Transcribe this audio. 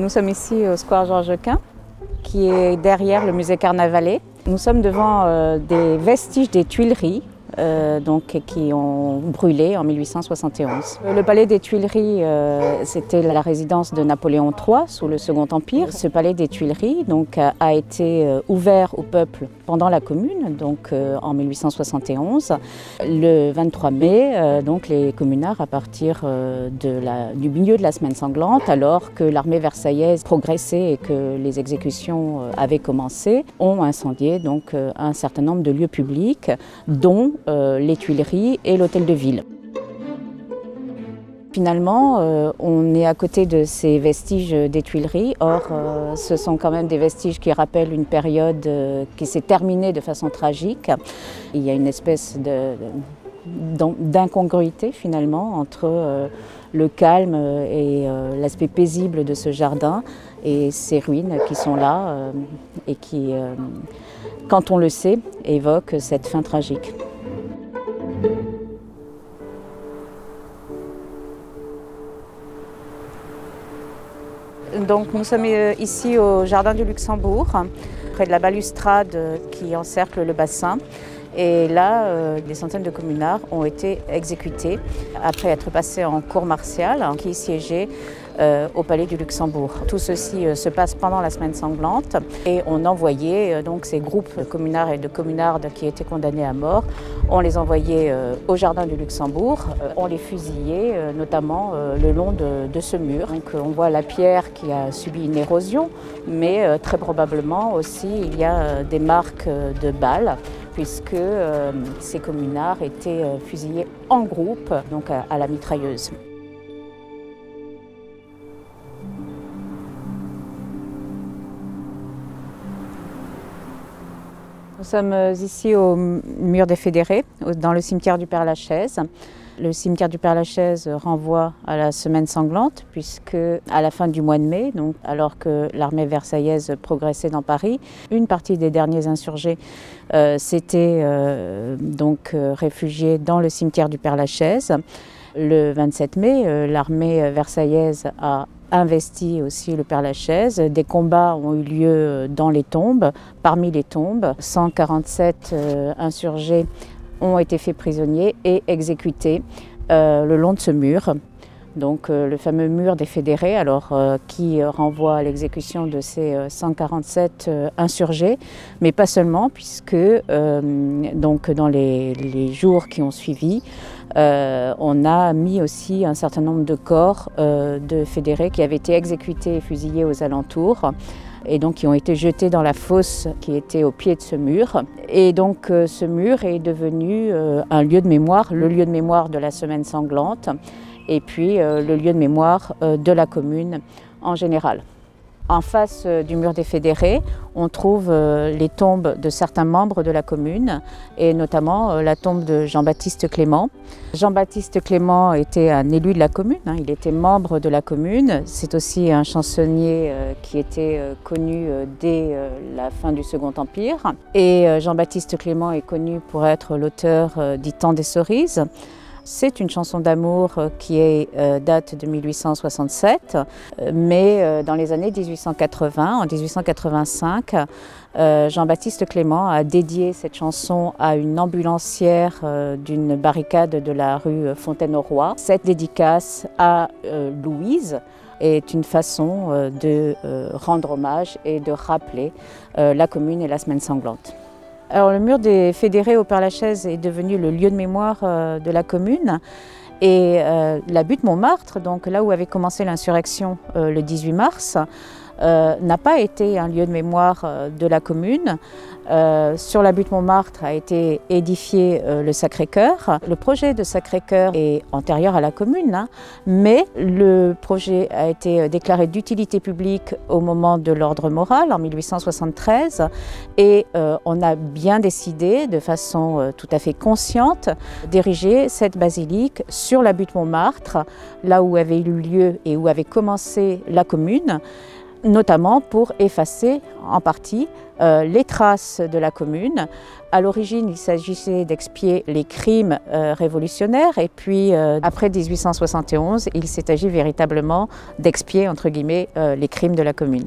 Nous sommes ici au Square Georges-Quint, qui est derrière le musée Carnavalet. Nous sommes devant des vestiges des Tuileries, qui ont brûlé en 1871. Le palais des Tuileries, c'était la résidence de Napoléon III sous le Second Empire. Ce palais des Tuileries a été ouvert au peuple pendant la Commune, en 1871. Le 23 mai, les communards, à partir du milieu de la Semaine sanglante, alors que l'armée versaillaise progressait et que les exécutions avaient commencé, ont incendié un certain nombre de lieux publics, dont les Tuileries et l'Hôtel de Ville. Finalement, on est à côté de ces vestiges des Tuileries. Or, ce sont quand même des vestiges qui rappellent une période qui s'est terminée de façon tragique. Il y a une espèce d'incongruité finalement entre le calme et l'aspect paisible de ce jardin et ces ruines qui sont là et qui, quand on le sait, évoquent cette fin tragique. Nous sommes ici au Jardin du Luxembourg, près de la balustrade qui encercle le bassin. Et là, des centaines de communards ont été exécutés après être passés en cour martiale qui siégeait au Palais du Luxembourg. Tout ceci se passe pendant la Semaine sanglante et on envoyait ces groupes de communards et de communardes qui étaient condamnés à mort, on les envoyait au Jardin du Luxembourg, on les fusillait notamment le long de ce mur. On voit la pierre qui a subi une érosion, mais très probablement aussi il y a des marques de balles, puisque ces communards étaient fusillés en groupe, à la mitrailleuse. Nous sommes ici au mur des Fédérés, dans le cimetière du Père-Lachaise. Le cimetière du Père-Lachaise renvoie à la Semaine sanglante, puisque à la fin du mois de mai, alors que l'armée versaillaise progressait dans Paris, une partie des derniers insurgés s'était réfugiée dans le cimetière du Père-Lachaise. Le 27 mai, l'armée versaillaise a investi aussi le Père-Lachaise. Des combats ont eu lieu dans les tombes. Parmi les tombes, 147 insurgés ont été faits prisonniers et exécutés le long de ce mur. Le fameux mur des Fédérés, qui renvoie à l'exécution de ces 147 insurgés, mais pas seulement, puisque dans les jours qui ont suivi, on a mis aussi un certain nombre de corps de fédérés qui avaient été exécutés et fusillés aux alentours et qui ont été jetés dans la fosse qui était au pied de ce mur. Et ce mur est devenu un lieu de mémoire, le lieu de mémoire de la Semaine sanglante et puis le lieu de mémoire de la Commune en général. En face du mur des Fédérés, on trouve les tombes de certains membres de la Commune et notamment la tombe de Jean-Baptiste Clément. Jean-Baptiste Clément était un élu de la Commune, il était membre de la Commune. C'est aussi un chansonnier qui était connu dès la fin du Second Empire. Et Jean-Baptiste Clément est connu pour être l'auteur d'Il temps des cerises. C'est une chanson d'amour qui date de 1867, mais dans les années 1880, en 1885, Jean-Baptiste Clément a dédié cette chanson à une ambulancière d'une barricade de la rue Fontaine-au-Roi. Cette dédicace à Louise est une façon de rendre hommage et de rappeler la Commune et la Semaine sanglante. Alors, le mur des Fédérés au Père-Lachaise est devenu le lieu de mémoire de la Commune et la butte Montmartre, là où avait commencé l'insurrection le 18 mars, n'a pas été un lieu de mémoire de la Commune. Sur la butte Montmartre a été édifié le Sacré-Cœur. Le projet de Sacré-Cœur est antérieur à la Commune, mais le projet a été déclaré d'utilité publique au moment de l'ordre moral en 1873 et on a bien décidé de façon tout à fait consciente d'ériger cette basilique sur la butte Montmartre, là où avait eu lieu et où avait commencé la Commune. notamment pour effacer en partie les traces de la Commune. À l'origine, il s'agissait d'expier les crimes révolutionnaires et puis après 1871, il s'est agi véritablement d'expier, entre guillemets, les crimes de la Commune.